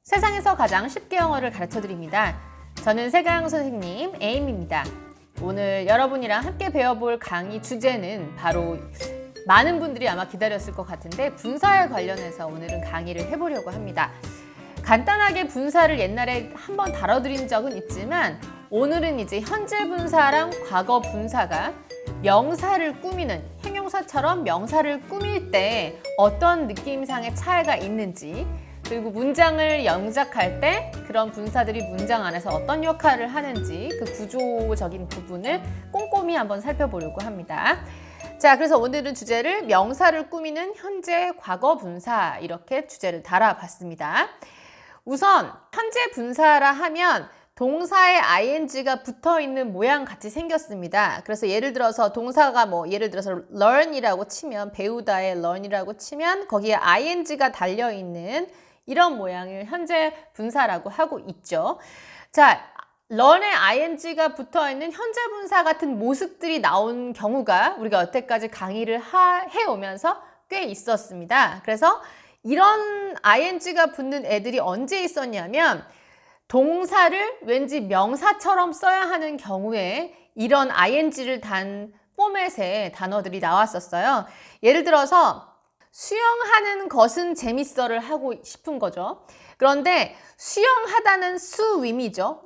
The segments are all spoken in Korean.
세상에서 가장 쉽게 영어를 가르쳐드립니다. 저는 세강 선생님 에임입니다. 오늘 여러분이랑 함께 배워볼 강의 주제는 바로 많은 분들이 아마 기다렸을 것 같은데 분사에 관련해서 오늘은 강의를 해보려고 합니다. 간단하게 분사를 옛날에 한번 다뤄드린 적은 있지만 오늘은 이제 현재 분사랑 과거 분사가 명사를 꾸미는 형용사처럼 명사를 꾸밀 때 어떤 느낌상의 차이가 있는지, 그리고 문장을 영작할 때 그런 분사들이 문장 안에서 어떤 역할을 하는지 그 구조적인 부분을 꼼꼼히 한번 살펴보려고 합니다. 자, 그래서 오늘은 주제를 명사를 꾸미는 현재 과거 분사 이렇게 주제를 달아봤습니다. 우선 현재 분사라 하면 동사에 ing가 붙어있는 모양 같이 생겼습니다. 그래서 예를 들어서 동사가 예를 들어서 learn이라고 치면 배우다의 learn이라고 치면 거기에 ing가 달려있는 이런 모양을 현재 분사라고 하고 있죠. 자, learn에 ing가 붙어있는 현재 분사 같은 모습들이 나온 경우가 우리가 여태까지 강의를 해오면서 꽤 있었습니다. 그래서 이런 ing가 붙는 애들이 언제 있었냐면 동사를 왠지 명사처럼 써야 하는 경우에 이런 ing를 단 포맷의 단어들이 나왔었어요. 예를 들어서 수영하는 것은 재밌어를 하고 싶은 거죠. 그런데 수영하다는 스윙이죠.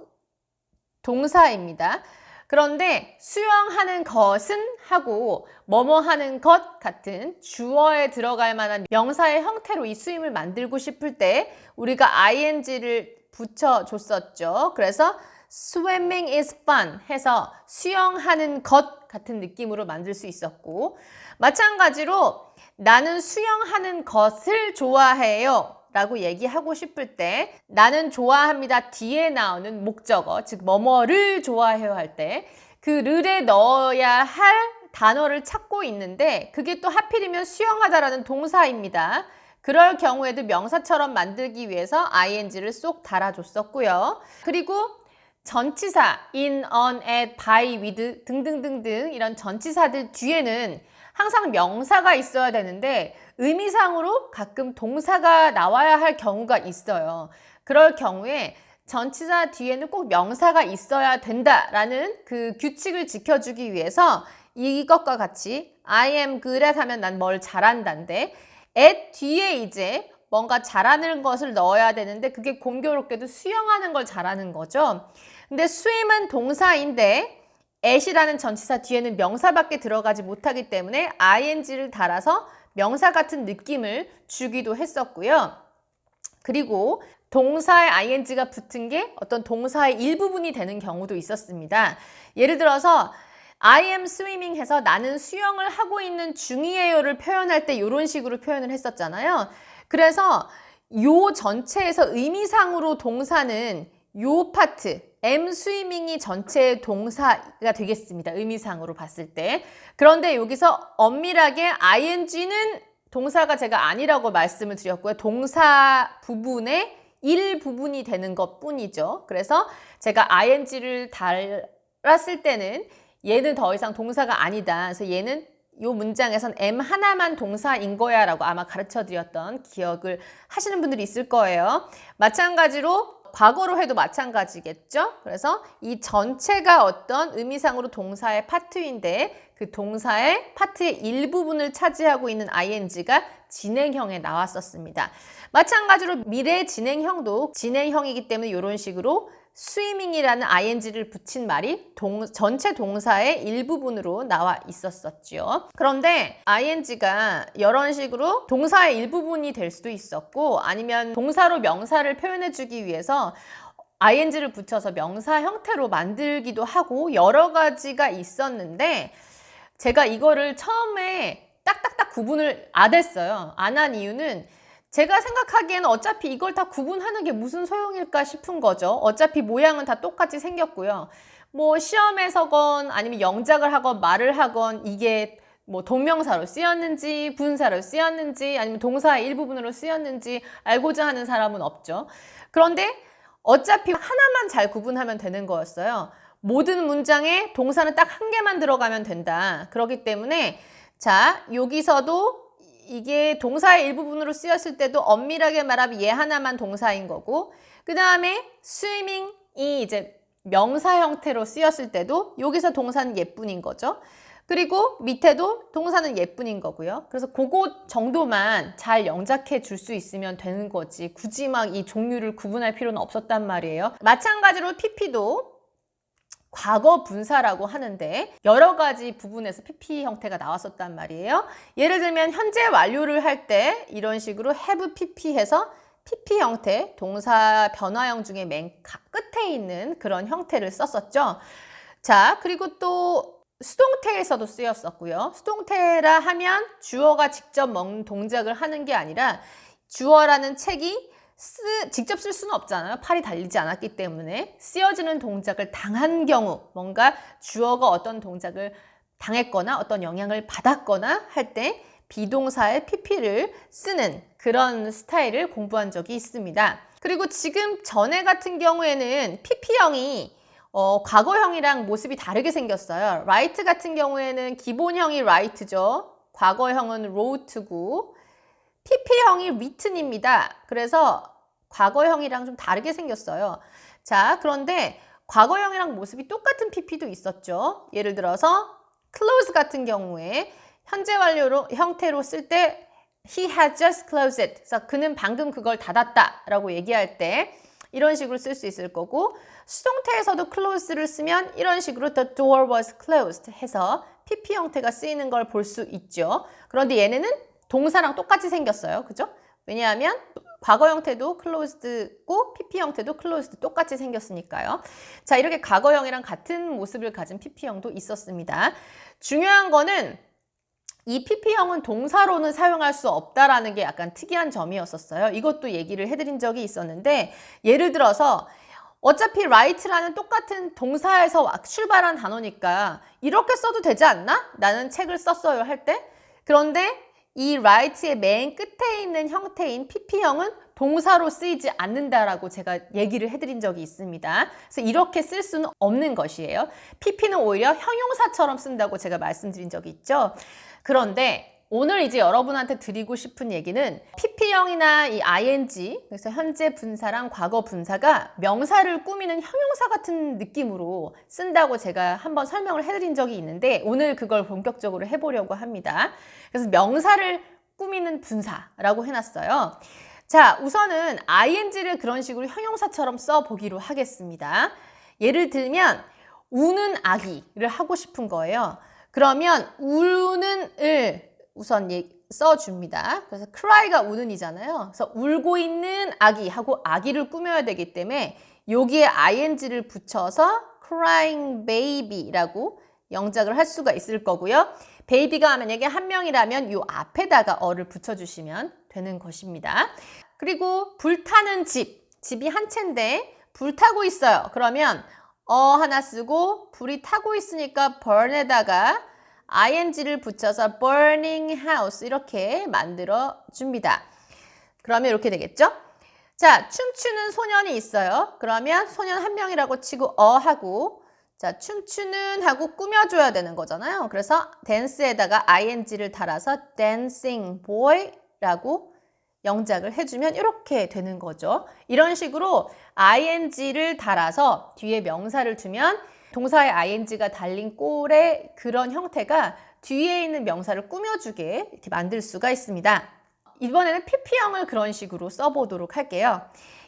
동사입니다. 그런데 수영하는 것은 하고 뭐뭐 하는 것 같은 주어에 들어갈 만한 명사의 형태로 이 스윙을 만들고 싶을 때 우리가 ing를 붙여줬었죠. 그래서 swimming is fun 해서 수영하는 것 같은 느낌으로 만들 수 있었고, 마찬가지로 나는 수영하는 것을 좋아해요 라고 얘기하고 싶을 때 나는 좋아합니다 뒤에 나오는 목적어, 즉 뭐뭐를 좋아해요 할 때 그 를에 넣어야 할 단어를 찾고 있는데 그게 또 하필이면 수영하다라는 동사입니다. 그럴 경우에도 명사처럼 만들기 위해서 ing를 쏙 달아줬었고요. 그리고 전치사 in, on, at, by, with 등등등등 이런 전치사들 뒤에는 항상 명사가 있어야 되는데 의미상으로 가끔 동사가 나와야 할 경우가 있어요. 그럴 경우에 전치사 뒤에는 꼭 명사가 있어야 된다라는 그 규칙을 지켜주기 위해서 이것과 같이 I am good at 하면 난 뭘 잘한다인데 at 뒤에 이제 뭔가 잘하는 것을 넣어야 되는데 그게 공교롭게도 수영하는 걸 잘하는 거죠. 근데 swim은 동사인데 at이라는 전치사 뒤에는 명사밖에 들어가지 못하기 때문에 ing를 달아서 명사 같은 느낌을 주기도 했었고요. 그리고 동사에 ing가 붙은 게 어떤 동사의 일부분이 되는 경우도 있었습니다. 예를 들어서 I am swimming 해서 나는 수영을 하고 있는 중이에요를 표현할 때 이런 식으로 표현을 했었잖아요. 그래서 요 전체에서 의미상으로 동사는 요 파트 am swimming이 전체의 동사가 되겠습니다. 의미상으로 봤을 때. 그런데 여기서 엄밀하게 ing는 동사가 제가 아니라고 말씀을 드렸고요. 동사 부분의 일부분이 되는 것 뿐이죠. 그래서 제가 ing를 달았을 때는 얘는 더 이상 동사가 아니다. 그래서 얘는 이 문장에선 am 하나만 동사인 거야 라고 아마 가르쳐 드렸던 기억을 하시는 분들이 있을 거예요. 마찬가지로 과거로 해도 마찬가지겠죠. 그래서 이 전체가 어떤 의미상으로 동사의 파트인데 그 동사의 파트의 일부분을 차지하고 있는 ing가 진행형에 나왔었습니다. 마찬가지로 미래 진행형도 진행형이기 때문에 이런 식으로 swimming이라는 ing를 붙인 말이 전체 동사의 일부분으로 나와 있었었죠. 그런데 ing가 이런 식으로 동사의 일부분이 될 수도 있었고 아니면 동사로 명사를 표현해주기 위해서 ing를 붙여서 명사 형태로 만들기도 하고 여러 가지가 있었는데 제가 이거를 처음에 딱딱딱 구분을 안 했어요. 안 한 이유는 제가 생각하기에는 어차피 이걸 다 구분하는 게 무슨 소용일까 싶은 거죠. 어차피 모양은 다 똑같이 생겼고요. 시험에서건 아니면 영작을 하건 말을 하건 이게 동명사로 쓰였는지 분사로 쓰였는지 아니면 동사의 일부분으로 쓰였는지 알고자 하는 사람은 없죠. 그런데 어차피 하나만 잘 구분하면 되는 거였어요. 모든 문장에 동사는 딱 한 개만 들어가면 된다. 그렇기 때문에 자, 여기서도 이게 동사의 일부분으로 쓰였을 때도 엄밀하게 말하면 얘 하나만 동사인 거고, 그 다음에 swimming이 이제 명사 형태로 쓰였을 때도 여기서 동사는 예뿐인 거죠. 그리고 밑에도 동사는 예뿐인 거고요. 그래서 그거 정도만 잘 영작해 줄 수 있으면 되는 거지. 굳이 막 이 종류를 구분할 필요는 없었단 말이에요. 마찬가지로 PP도 과거 분사라고 하는데 여러 가지 부분에서 PP 형태가 나왔었단 말이에요. 예를 들면 현재 완료를 할 때 이런 식으로 have PP 해서 PP 형태, 동사 변화형 중에 맨 끝에 있는 그런 형태를 썼었죠. 자, 그리고 또 수동태에서도 쓰였었고요. 수동태라 하면 주어가 직접 먹는 동작을 하는 게 아니라 주어라는 책이 직접 쓸 수는 없잖아요. 팔이 달리지 않았기 때문에 쓰여지는 동작을 당한 경우, 뭔가 주어가 어떤 동작을 당했거나 어떤 영향을 받았거나 할 때 비동사의 PP를 쓰는 그런 스타일을 공부한 적이 있습니다. 그리고 지금 전에 같은 경우에는 PP형이 과거형이랑 모습이 다르게 생겼어요. write 같은 경우에는 기본형이 write죠. 과거형은 wrote고 PP형이 written입니다. 그래서 과거형이랑 좀 다르게 생겼어요. 자, 그런데 과거형이랑 모습이 똑같은 PP도 있었죠. 예를 들어서 close 같은 경우에 현재 완료 형태로 쓸 때 he had just closed it. 그래서 그는 방금 그걸 닫았다 라고 얘기할 때 이런 식으로 쓸 수 있을 거고, 수동태에서도 close를 쓰면 이런 식으로 the door was closed 해서 PP 형태가 쓰이는 걸 볼 수 있죠. 그런데 얘네는 동사랑 똑같이 생겼어요. 그죠? 왜냐하면 과거 형태도 closed고 PP 형태도 closed 똑같이 생겼으니까요. 자, 이렇게 과거형이랑 같은 모습을 가진 PP형도 있었습니다. 중요한 거는 이 PP형은 동사로는 사용할 수 없다라는 게 약간 특이한 점이었었어요. 이것도 얘기를 해드린 적이 있었는데, 예를 들어서 어차피 write라는 똑같은 동사에서 출발한 단어니까 이렇게 써도 되지 않나? 나는 책을 썼어요 할 때. 그런데 이 write의 맨 끝에 있는 형태인 PP형은 동사로 쓰이지 않는다라고 제가 얘기를 해드린 적이 있습니다. 그래서 이렇게 쓸 수는 없는 것이에요. PP는 오히려 형용사처럼 쓴다고 제가 말씀드린 적이 있죠. 그런데 오늘 이제 여러분한테 드리고 싶은 얘기는 PP형이나 이 ing, 그래서 현재 분사랑 과거 분사가 명사를 꾸미는 형용사 같은 느낌으로 쓴다고 제가 한번 설명을 해드린 적이 있는데 오늘 그걸 본격적으로 해보려고 합니다. 그래서 명사를 꾸미는 분사라고 해놨어요. 자, 우선은 ing를 그런 식으로 형용사처럼 써보기로 하겠습니다. 예를 들면 우는 아기를 하고 싶은 거예요. 그러면 우는을 우선 써줍니다. 그래서 cry가 우는이잖아요. 그래서 울고 있는 아기 하고 아기를 꾸며야 되기 때문에 여기에 ing를 붙여서 crying baby라고 영작을 할 수가 있을 거고요. 베이비가 만약에 한 명이라면 이 앞에다가 어를 붙여주시면 되는 것입니다. 그리고 불타는 집이 한 채인데 불타고 있어요. 그러면 하나 쓰고 불이 타고 있으니까 burn에다가 ing를 붙여서 burning house 이렇게 만들어 줍니다. 그러면 이렇게 되겠죠? 자, 춤추는 소년이 있어요. 그러면 소년 한 명이라고 치고 하고 자, 춤추는 하고 꾸며줘야 되는 거잖아요. 그래서 dance에다가 ing를 달아서 dancing boy라고 영작을 해주면 이렇게 되는 거죠. 이런 식으로 ing를 달아서 뒤에 명사를 두면 동사의 ing가 달린 꼴의 그런 형태가 뒤에 있는 명사를 꾸며주게 이렇게 만들 수가 있습니다. 이번에는 PP형을 그런 식으로 써보도록 할게요.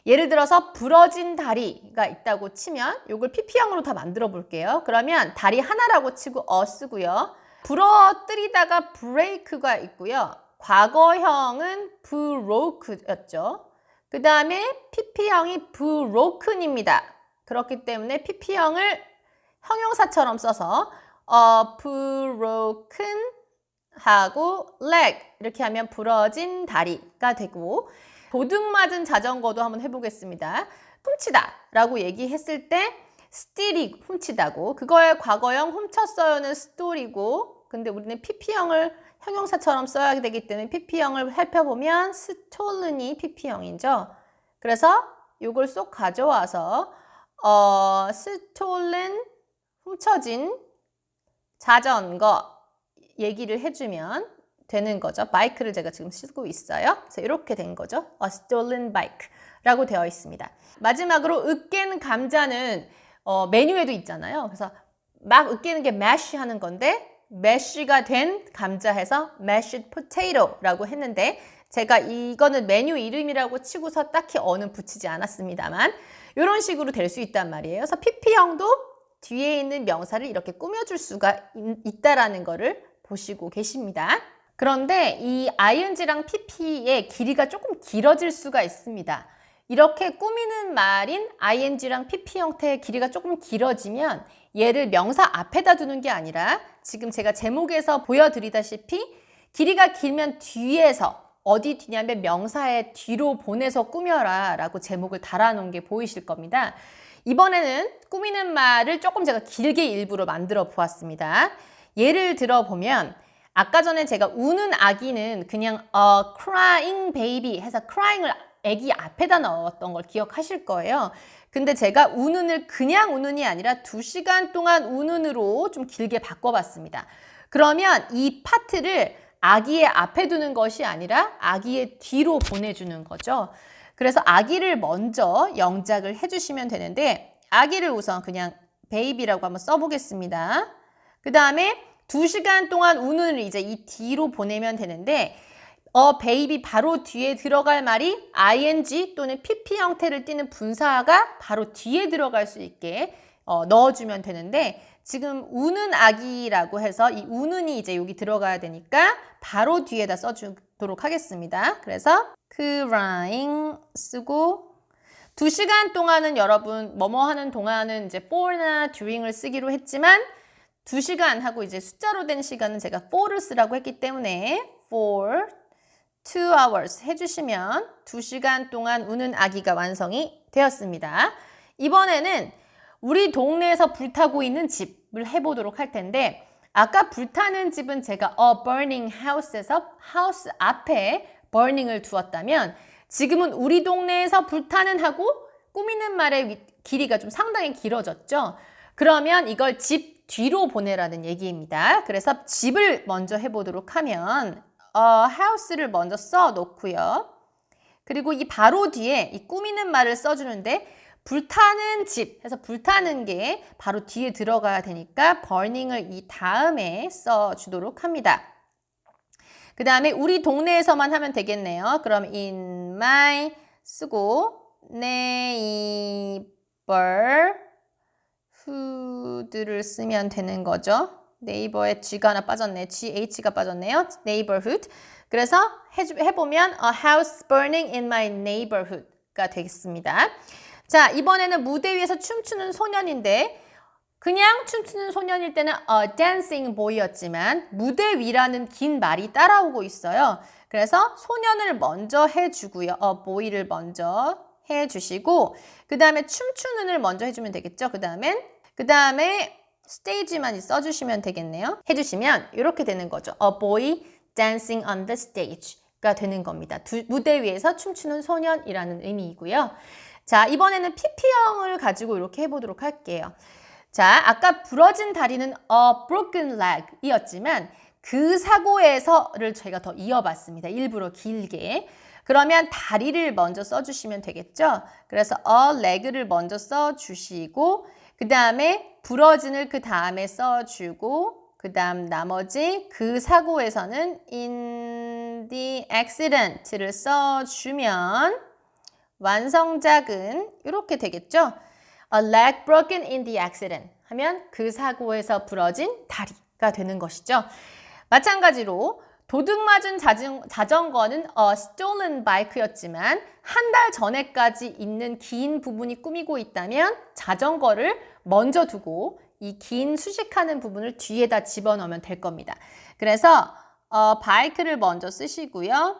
예를 들어서 부러진 다리가 있다고 치면 이걸 PP형으로 다 만들어 볼게요. 그러면 다리 하나라고 치고 쓰고요. 부러뜨리다가 break가 있고요. 과거형은 broke였죠. 그 다음에 PP형이 broken입니다. 그렇기 때문에 PP형을 형용사처럼 써서 broken 하고 leg 이렇게 하면 부러진 다리가 되고, 도둑 맞은 자전거도 한번 해보겠습니다. 훔치다 라고 얘기했을 때 steal이 훔치다고, 그거의 과거형 훔쳤어요는 stole이고, 근데 우리는 PP형을 형용사처럼 써야 되기 때문에 PP형을 살펴보면 stolen이 PP형이죠. 그래서 이걸 쏙 가져와서 stolen 훔쳐진 자전거 얘기를 해주면 되는 거죠. 바이크를 제가 지금 쓰고 있어요. 그래서 이렇게 된 거죠. A stolen bike라고 되어 있습니다. 마지막으로 으깬 감자는 메뉴에도 있잖아요. 그래서 막 으깨는 게 mash 하는 건데 mash가 된 감자 해서 mashed potato라고 했는데 제가 이거는 메뉴 이름이라고 치고서 딱히 어는 붙이지 않았습니다만 이런 식으로 될 수 있단 말이에요. 그래서 PP형도 뒤에 있는 명사를 이렇게 꾸며줄 수가 있다라는 거를 보시고 계십니다. 그런데 이 ing랑 pp의 길이가 조금 길어질 수가 있습니다. 이렇게 꾸미는 말인 ing랑 pp 형태의 길이가 조금 길어지면 얘를 명사 앞에다 두는 게 아니라 지금 제가 제목에서 보여드리다시피 길이가 길면 뒤에서 어디 뒤냐면 명사의 뒤로 보내서 꾸며라 라고 제목을 달아놓은 게 보이실 겁니다. 이번에는 꾸미는 말을 조금 제가 길게 일부러 만들어 보았습니다. 예를 들어보면 아까 전에 제가 우는 아기는 그냥 a crying baby 해서 crying을 아기 앞에다 넣었던 걸 기억하실 거예요. 근데 제가 우는을 그냥 우는이 아니라 2시간 동안 우는으로 좀 길게 바꿔봤습니다. 그러면 이 파트를 아기의 앞에 두는 것이 아니라 아기의 뒤로 보내주는 거죠. 그래서 아기를 먼저 영작을 해주시면 되는데 아기를 우선 그냥 베이비라고 한번 써보겠습니다. 그 다음에 2시간 동안 우는을 이제 이 뒤로 보내면 되는데 베이비 바로 뒤에 들어갈 말이 ing 또는 pp 형태를 띠는 분사가 바로 뒤에 들어갈 수 있게 넣어주면 되는데 지금 우는 아기라고 해서 이 우는이 이제 여기 들어가야 되니까 바로 뒤에다 써주도록 하겠습니다. 그래서 crying 쓰고 2시간 동안은 여러분 뭐뭐 하는 동안은 이제 for나 during을 쓰기로 했지만 2시간 하고 이제 숫자로 된 시간은 제가 for를 쓰라고 했기 때문에 for 2 hours 해주시면 2시간 동안 우는 아기가 완성이 되었습니다. 이번에는 우리 동네에서 불타고 있는 집을 해보도록 할 텐데 아까 불타는 집은 제가 a burning house에서 house 앞에 burning을 두었다면 지금은 우리 동네에서 불타는 하고 꾸미는 말의 길이가 좀 상당히 길어졌죠. 그러면 이걸 집 뒤로 보내라는 얘기입니다. 그래서 집을 먼저 해보도록 하면 house를 먼저 써 놓고요. 그리고 이 바로 뒤에 이 꾸미는 말을 써주는데 불타는 집 해서 불타는 게 바로 뒤에 들어가야 되니까 burning을 이 다음에 써주도록 합니다. 그 다음에 우리 동네에서만 하면 되겠네요. 그럼 in my 쓰고 neighborhood를 쓰면 되는 거죠. 네이버에 G가 하나 빠졌네. GH가 빠졌네요. neighborhood. 그래서 해보면 a house burning in my neighborhood가 되겠습니다. 자, 이번에는 무대 위에서 춤추는 소년인데 그냥 춤추는 소년일 때는 a dancing boy였지만 무대 위라는 긴 말이 따라오고 있어요. 그래서 소년을 먼저 해주고요. a boy를 먼저 해주시고 그 다음에 춤추는을 먼저 해주면 되겠죠. 그 다음에 스테이지만 써주시면 되겠네요. 해주시면 이렇게 되는 거죠. A boy dancing on the stage가 되는 겁니다. 무대 위에서 춤추는 소년이라는 의미이고요. 자, 이번에는 PP형을 가지고 이렇게 해보도록 할게요. 자, 아까 부러진 다리는 a broken leg 이었지만 그 사고에서를 제가 더 이어봤습니다. 일부러 길게. 그러면 다리를 먼저 써주시면 되겠죠. 그래서 a leg를 먼저 써주시고 그 다음에 부러진을 그 다음에 써주고 그 다음 나머지 그 사고에서는 in the accident를 써주면 완성작은 이렇게 되겠죠. A leg broken in the accident 하면 그 사고에서 부러진 다리가 되는 것이죠. 마찬가지로 도둑 맞은 자전거는 a stolen bike였지만 한 달 전에까지 있는 긴 부분이 꾸미고 있다면 자전거를 먼저 두고 이 긴 수식하는 부분을 뒤에다 집어넣으면 될 겁니다. 그래서 bike를 먼저 쓰시고요.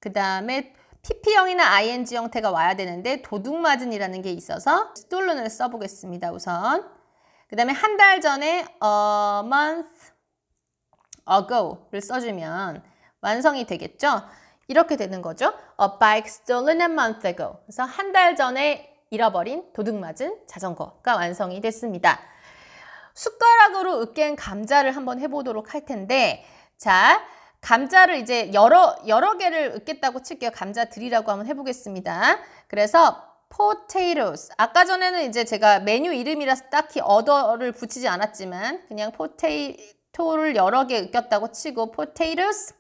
그 다음에 PP형이나 ing 형태가 와야 되는데 도둑 맞은이라는 게 있어서 stolen을 써보겠습니다. 우선 그 다음에 한 달 전에 a month ago를 써주면 완성이 되겠죠. 이렇게 되는 거죠. A bike stolen a month ago. 그래서 한 달 전에 잃어버린 도둑 맞은 자전거가 완성이 됐습니다. 숟가락으로 으깬 감자를 한번 해보도록 할 텐데 자, 감자를 이제 여러 개를 읊겠다고 칠게요. 감자들이라고 한번 해보겠습니다. 그래서 potatoes. 아까 전에는 이제 제가 메뉴 이름이라서 딱히 어더를 붙이지 않았지만 그냥 potato를 여러 개 읊겠다고 치고 potatoes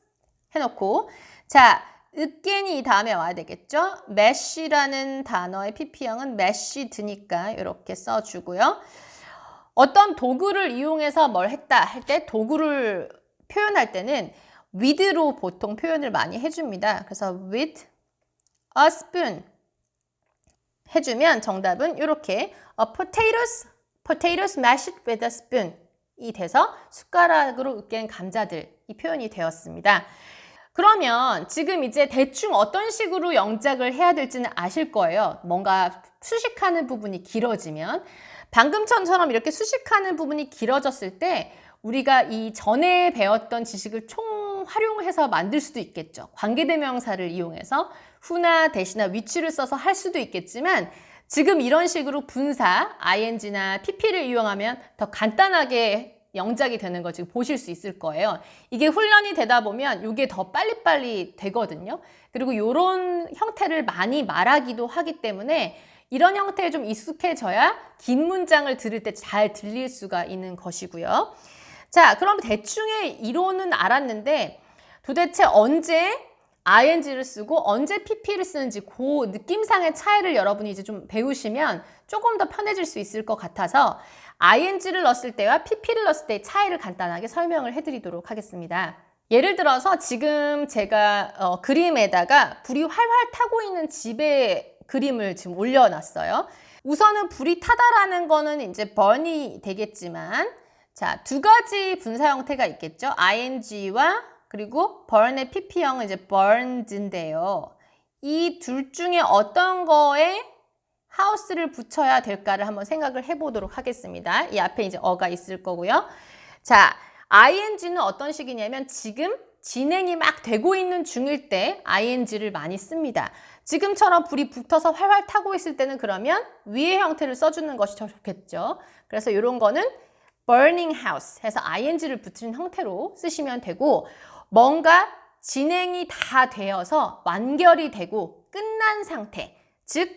해놓고, 자, again이 이 다음에 와야 되겠죠? mash라는 단어의 pp형은 mashed니까 이렇게 써주고요. 어떤 도구를 이용해서 뭘 했다 할 때 도구를 표현할 때는 with로 보통 표현을 많이 해줍니다. 그래서 with a spoon 해주면 정답은 이렇게 potatoes mashed with a spoon 이 돼서 숟가락으로 으깬 감자들 이 표현이 되었습니다. 그러면 지금 이제 대충 어떤 식으로 영작을 해야 될지는 아실 거예요. 뭔가 수식하는 부분이 길어지면 방금처럼 이렇게 수식하는 부분이 길어졌을 때 우리가 이 전에 배웠던 지식을 활용해서 만들 수도 있겠죠. 관계대명사를 이용해서 who나 that이나 which를 써서 할 수도 있겠지만 지금 이런 식으로 분사, ing나 pp를 이용하면 더 간단하게 영작이 되는 거 지금 보실 수 있을 거예요. 이게 훈련이 되다 보면 이게 더 빨리빨리 되거든요. 그리고 이런 형태를 많이 말하기도 하기 때문에 이런 형태에 좀 익숙해져야 긴 문장을 들을 때 잘 들릴 수가 있는 것이고요. 자, 그럼 대충의 이론은 알았는데 도대체 언제 ing를 쓰고 언제 pp를 쓰는지 그 느낌상의 차이를 여러분이 이제 좀 배우시면 조금 더 편해질 수 있을 것 같아서 ing를 넣었을 때와 pp를 넣었을 때의 차이를 간단하게 설명을 해드리도록 하겠습니다. 예를 들어서 지금 제가 그림에다가 불이 활활 타고 있는 집의 그림을 지금 올려놨어요. 우선은 불이 타다라는 거는 이제 burn이 되겠지만, 자, 두 가지 분사 형태가 있겠죠. ing와 그리고 burn의 pp형은 이제 burned인데요. 이 둘 중에 어떤 거에 house를 붙여야 될까를 한번 생각을 해보도록 하겠습니다. 이 앞에 이제 어가 있을 거고요. 자, ing는 어떤 식이냐면 지금 진행이 막 되고 있는 중일 때 ing를 많이 씁니다. 지금처럼 불이 붙어서 활활 타고 있을 때는 그러면 위의 형태를 써주는 것이 더 좋겠죠. 그래서 이런 거는 burning house 해서 ing를 붙이는 형태로 쓰시면 되고, 뭔가 진행이 다 되어서 완결이 되고 끝난 상태, 즉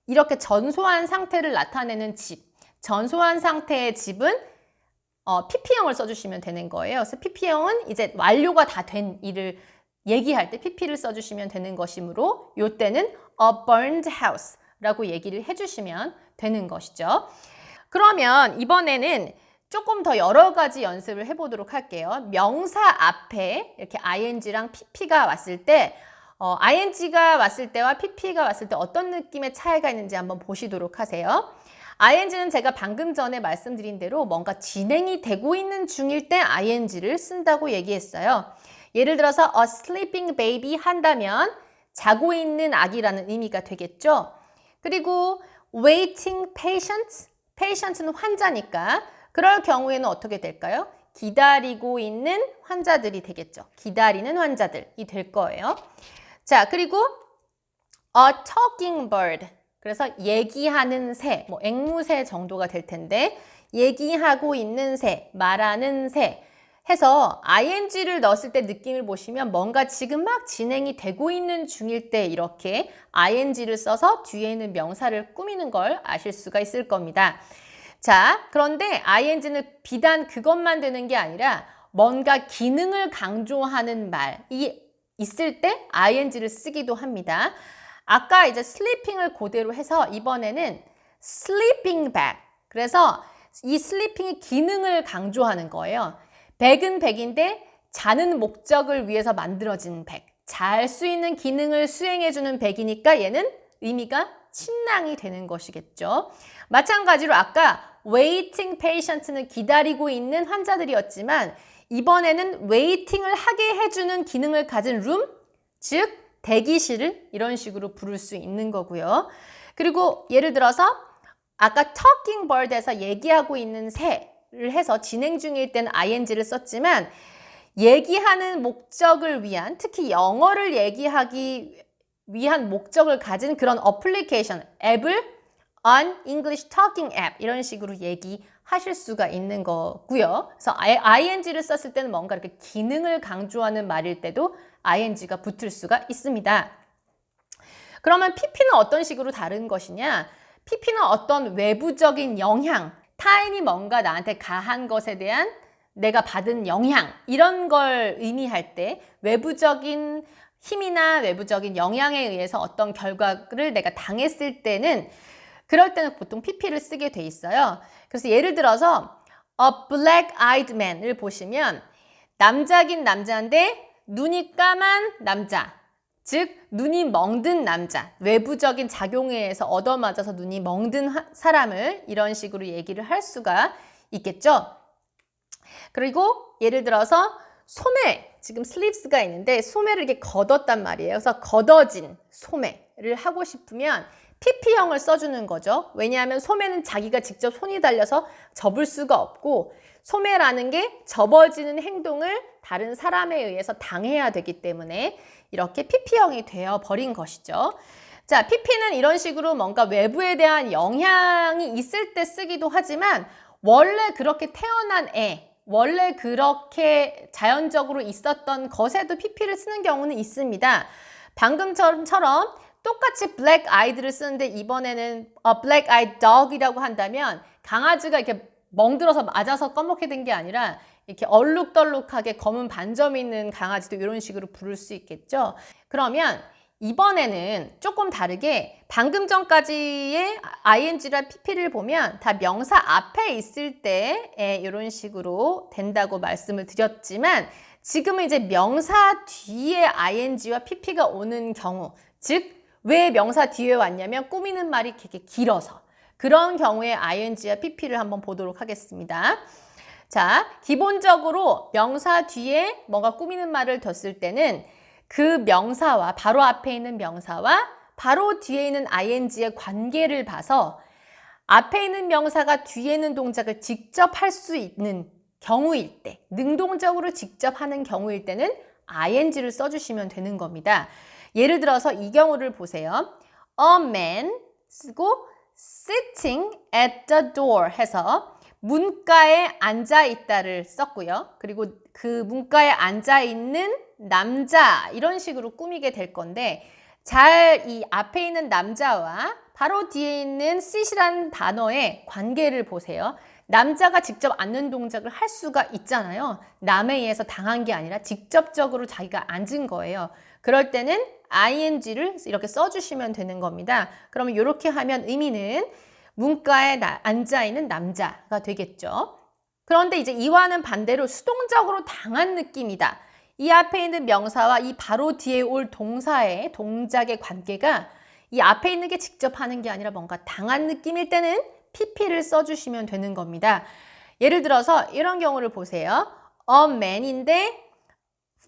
이렇게 전소한 상태를 나타내는 집, 전소한 상태의 집은 pp형을 써주시면 되는 거예요. 그래서 pp형은 이제 완료가 다 된 일을 얘기할 때 pp를 써주시면 되는 것이므로 이때는 a burned house 라고 얘기를 해주시면 되는 것이죠. 그러면 이번에는 조금 더 여러 가지 연습을 해보도록 할게요. 명사 앞에 이렇게 ing랑 pp가 왔을 때 ing가 왔을 때와 pp가 왔을 때 어떤 느낌의 차이가 있는지 한번 보시도록 하세요. ing는 제가 방금 전에 말씀드린 대로 뭔가 진행이 되고 있는 중일 때 ing를 쓴다고 얘기했어요. 예를 들어서 a sleeping baby 한다면 자고 있는 아기라는 의미가 되겠죠. 그리고 waiting patient는 환자니까 그럴 경우에는 어떻게 될까요? 기다리고 있는 환자들이 되겠죠. 기다리는 환자들이 될 거예요. 자, 그리고 a talking bird. 그래서 얘기하는 새, 뭐 앵무새 정도가 될 텐데 얘기하고 있는 새, 말하는 새 해서 ing를 넣었을 때 느낌을 보시면 뭔가 지금 막 진행이 되고 있는 중일 때 이렇게 ing를 써서 뒤에 있는 명사를 꾸미는 걸 아실 수가 있을 겁니다. 자, 그런데 ing는 비단 그것만 되는 게 아니라 뭔가 기능을 강조하는 말이 있을 때 ing를 쓰기도 합니다. 아까 이제 sleeping을 그대로 해서 이번에는 sleeping bag. 그래서 이 sleeping이 기능을 강조하는 거예요. 백은 백인데 자는 목적을 위해서 만들어진 백. 잘 수 있는 기능을 수행해주는 백이니까 얘는 의미가 침낭이 되는 것이겠죠. 마찬가지로 아까 waiting patient는 기다리고 있는 환자들이었지만 이번에는 waiting을 하게 해주는 기능을 가진 room, 즉 대기실을 이런 식으로 부를 수 있는 거고요. 그리고 예를 들어서 아까 talking bird에서 얘기하고 있는 새를 해서 진행 중일 때는 ing를 썼지만 얘기하는 목적을 위한, 특히 영어를 얘기하기 위한 목적을 가진 그런 어플리케이션, 앱을 on English Talking App 이런 식으로 얘기할 하실 수가 있는 거고요. 그래서 ing를 썼을 때는 뭔가 이렇게 기능을 강조하는 말일 때도 ing가 붙을 수가 있습니다. 그러면 pp는 어떤 식으로 다른 것이냐? pp는 어떤 외부적인 영향, 타인이 뭔가 나한테 가한 것에 대한 내가 받은 영향, 이런 걸 의미할 때 외부적인 힘이나 외부적인 영향에 의해서 어떤 결과를 내가 당했을 때는 그럴 때는 보통 pp를 쓰게 돼 있어요. 그래서 예를 들어서 a black-eyed man을 보시면 남자긴 남자인데 눈이 까만 남자, 즉 눈이 멍든 남자, 외부적인 작용에 의해서 얻어맞아서 눈이 멍든 사람을 이런 식으로 얘기를 할 수가 있겠죠. 그리고 예를 들어서 소매, 지금 슬립스가 있는데 소매를 이렇게 걷었단 말이에요. 그래서 걷어진 소매를 하고 싶으면 pp형을 써주는 거죠. 왜냐하면 소매는 자기가 직접 손이 달려서 접을 수가 없고 소매라는 게 접어지는 행동을 다른 사람에 의해서 당해야 되기 때문에 이렇게 pp형이 되어버린 것이죠. 자, pp는 이런 식으로 뭔가 외부에 대한 영향이 있을 때 쓰기도 하지만 원래 그렇게 태어난 원래 그렇게 자연적으로 있었던 것에도 pp를 쓰는 경우는 있습니다. 방금처럼 똑같이 black eyed를 쓰는데 이번에는 black eyed dog이라고 한다면 강아지가 이렇게 멍들어서 맞아서 검게 된 게 아니라 이렇게 얼룩덜룩하게 검은 반점이 있는 강아지도 이런 식으로 부를 수 있겠죠. 그러면 이번에는 조금 다르게 방금 전까지의 ing랑 pp를 보면 다 명사 앞에 있을 때 이런 식으로 된다고 말씀을 드렸지만 지금은 이제 명사 뒤에 ing와 pp가 오는 경우, 즉 왜 명사 뒤에 왔냐면 꾸미는 말이 되게 길어서 그런 경우에 ing와 pp를 한번 보도록 하겠습니다. 자, 기본적으로 명사 뒤에 뭔가 꾸미는 말을 뒀을 때는 그 명사와 바로 앞에 있는 명사와 바로 뒤에 있는 ing의 관계를 봐서 앞에 있는 명사가 뒤에 있는 동작을 직접 할 수 있는 경우일 때, 능동적으로 직접 하는 경우일 때는 ing를 써주시면 되는 겁니다. 예를 들어서 이 경우를 보세요. A man 쓰고 sitting at the door 해서 문가에 앉아있다를 썼고요. 그리고 그 문가에 앉아있는 남자 이런 식으로 꾸미게 될 건데 잘 이 앞에 있는 남자와 바로 뒤에 있는 sit이라는 단어의 관계를 보세요. 남자가 직접 앉는 동작을 할 수가 있잖아요. 남에 의해서 당한 게 아니라 직접적으로 자기가 앉은 거예요. 그럴 때는 ing를 이렇게 써주시면 되는 겁니다. 그러면 이렇게 하면 의미는 문가에 앉아있는 남자가 되겠죠. 그런데 이제 이와는 반대로 수동적으로 당한 느낌이다. 이 앞에 있는 명사와 이 바로 뒤에 올 동사의 동작의 관계가 이 앞에 있는 게 직접 하는 게 아니라 뭔가 당한 느낌일 때는 pp를 써주시면 되는 겁니다. 예를 들어서 이런 경우를 보세요. A man인데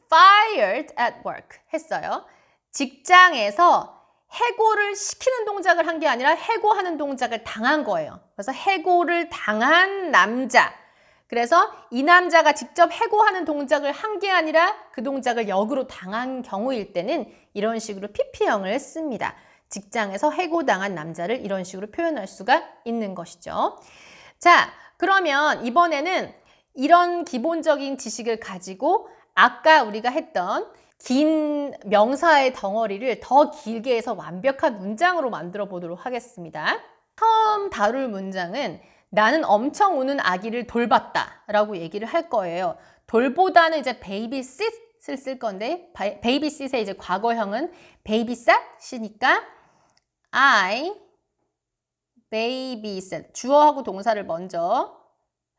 fired at work 했어요. 직장에서 해고를 시키는 동작을 한 게 아니라 해고하는 동작을 당한 거예요. 그래서 해고를 당한 남자. 그래서 이 남자가 직접 해고하는 동작을 한 게 아니라 그 동작을 역으로 당한 경우일 때는 이런 식으로 pp형을 씁니다. 직장에서 해고당한 남자를 이런 식으로 표현할 수가 있는 것이죠. 자, 그러면 이번에는 이런 기본적인 지식을 가지고 아까 우리가 했던 긴 명사의 덩어리를 더 길게 해서 완벽한 문장으로 만들어 보도록 하겠습니다. 처음 다룰 문장은 나는 엄청 우는 아기를 돌봤다 라고 얘기를 할 거예요. 돌보다는 이제 babysit을 쓸 건데 babysit의 이제 과거형은 babysat이니까 I babysit 주어하고 동사를 먼저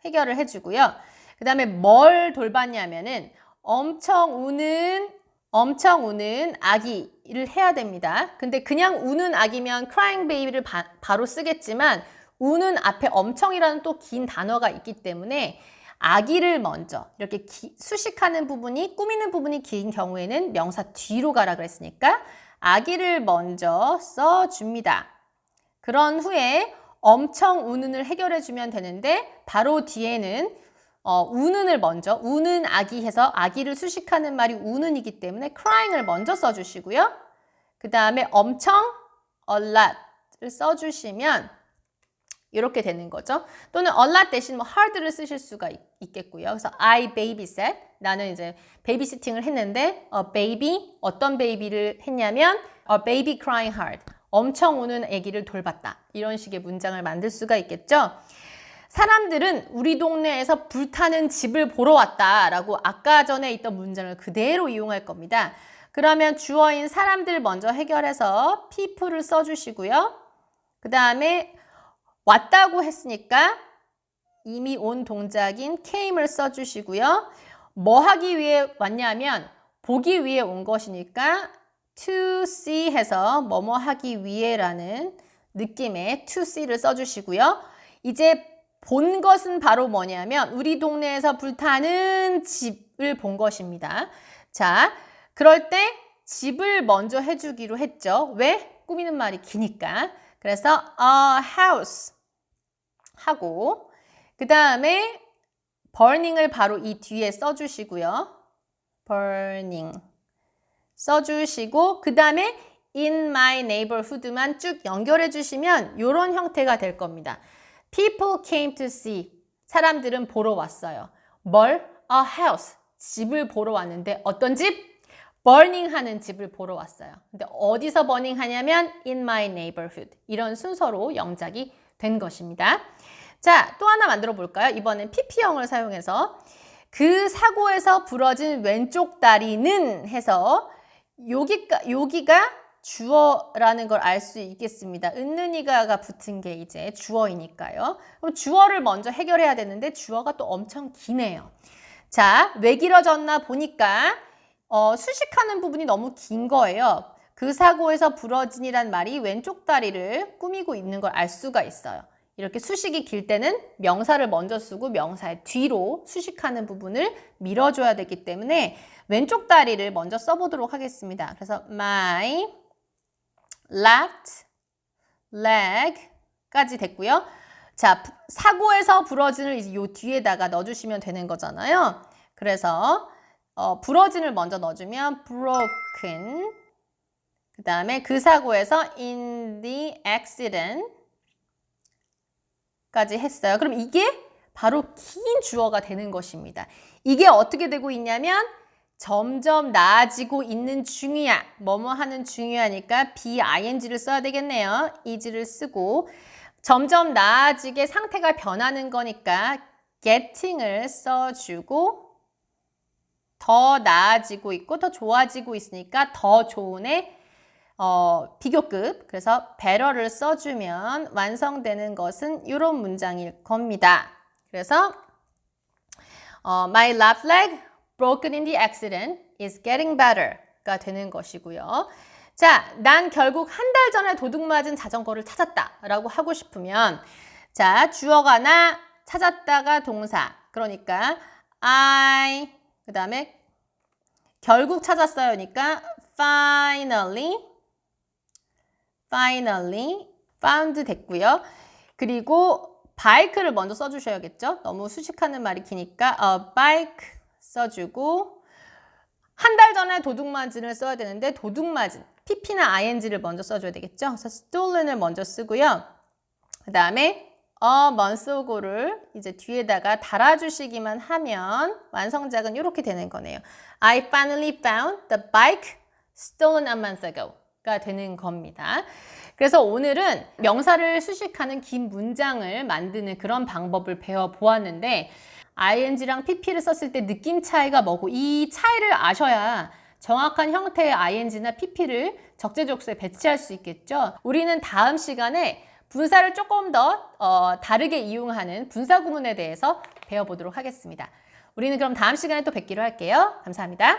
해결을 해주고요. 그 다음에 뭘 돌봤냐면은 엄청 우는 아기를 해야 됩니다. 근데 그냥 우는 아기면 crying baby를 바로 쓰겠지만 우는 앞에 엄청이라는 또 긴 단어가 있기 때문에 아기를 먼저 이렇게 수식하는 부분이 꾸미는 부분이 긴 경우에는 명사 뒤로 가라 그랬으니까 아기를 먼저 써줍니다. 그런 후에 엄청 우는을 해결해 주면 되는데 바로 뒤에는 우는을 먼저 우는 아기 해서 아기를 수식하는 말이 우는이기 때문에 crying을 먼저 써주시고요. 그 다음에 엄청 a lot을 써주시면 이렇게 되는 거죠. 또는 a lot 대신 뭐 hard를 쓰실 수가 있겠고요. 그래서 I babysat. 나는 이제 베이비시팅을 했는데 a baby, 어떤 베이비를 했냐면 a baby crying hard. 엄청 우는 아기를 돌봤다. 이런 식의 문장을 만들 수가 있겠죠. 사람들은 우리 동네에서 불타는 집을 보러 왔다라고 아까 전에 있던 문장을 그대로 이용할 겁니다. 그러면 주어인 사람들 먼저 해결해서 people을 써주시고요. 그 다음에 왔다고 했으니까 이미 온 동작인 came을 써주시고요. 뭐 하기 위해 왔냐면 보기 위해 온 것이니까 to see 해서 뭐뭐 하기 위해라는 느낌의 to see를 써주시고요. 이제 본 것은 바로 뭐냐면 우리 동네에서 불타는 집을 본 것입니다. 자, 그럴 때 집을 먼저 해주기로 했죠. 왜? 꾸미는 말이 기니까. 그래서 a house 하고 그 다음에 burning을 바로 이 뒤에 써주시고요. burning 써주시고 그 다음에 in my neighborhood만 쭉 연결해 주시면 이런 형태가 될 겁니다. People came to see. 사람들은 보러 왔어요. 뭘? A house. 집을 보러 왔는데 어떤 집? burning 하는 집을 보러 왔어요. 근데 어디서 burning 하냐면 in my neighborhood. 이런 순서로 영작이 된 것입니다. 자, 또 하나 만들어 볼까요? 이번엔 PP형을 사용해서 그 사고에서 부러진 왼쪽 다리는 해서 여기가 주어라는 걸 알 수 있겠습니다. 은는이가가 붙은 게 이제 주어이니까요. 그럼 주어를 먼저 해결해야 되는데 주어가 또 엄청 기네요. 자, 왜 길어졌나 보니까 수식하는 부분이 너무 긴 거예요. 그 사고에서 부러진이란 말이 왼쪽 다리를 꾸미고 있는 걸 알 수가 있어요. 이렇게 수식이 길 때는 명사를 먼저 쓰고 명사의 뒤로 수식하는 부분을 밀어줘야 되기 때문에 왼쪽 다리를 먼저 써보도록 하겠습니다. 그래서 my left leg까지 됐고요. 자, 사고에서 부러진을 이제 요 뒤에다가 넣어주시면 되는 거잖아요. 그래서 부러진을 먼저 넣어주면 broken. 그 다음에 그 사고에서 in the accident 까지 했어요. 그럼 이게 바로 긴 주어가 되는 것입니다. 이게 어떻게 되고 있냐면 점점 나아지고 있는 중이야. 뭐뭐 하는 중요하니까 be-ing를 써야 되겠네요. is를 쓰고 점점 나아지게 상태가 변하는 거니까 getting을 써주고 더 나아지고 있고 더 좋아지고 있으니까 더 좋은의 비교급. 그래서 better를 써주면 완성되는 것은 이런 문장일 겁니다. 그래서 my left leg broken in the accident is getting better가 되는 것이고요. 자, 난 결국 한 달 전에 도둑 맞은 자전거를 찾았다 라고 하고 싶으면 자, 주어가 나, 찾았다가 동사. 그러니까 I, 그 다음에 결국 찾았어요니까 finally found 됐고요. 그리고 bike를 먼저 써주셔야겠죠. 너무 수식하는 말이 기니까 bike 써주고 한 달 전에 도둑맞은을 써야 되는데 도둑맞은 pp나 ing를 먼저 써줘야 되겠죠. 그래서 stolen을 먼저 쓰고요. 그 다음에 a month ago를 이제 뒤에다가 달아주시기만 하면 완성작은 이렇게 되는 거네요. I finally found the bike stolen a month ago. 가 되는 겁니다. 그래서 오늘은 명사를 수식하는 긴 문장을 만드는 그런 방법을 배워보았는데 ing랑 pp를 썼을 때 느낌 차이가 뭐고 이 차이를 아셔야 정확한 형태의 ing나 pp를 적재적소에 배치할 수 있겠죠. 우리는 다음 시간에 분사를 조금 더 다르게 이용하는 분사 구문에 대해서 배워보도록 하겠습니다. 우리는 그럼 다음 시간에 또 뵙기로 할게요. 감사합니다.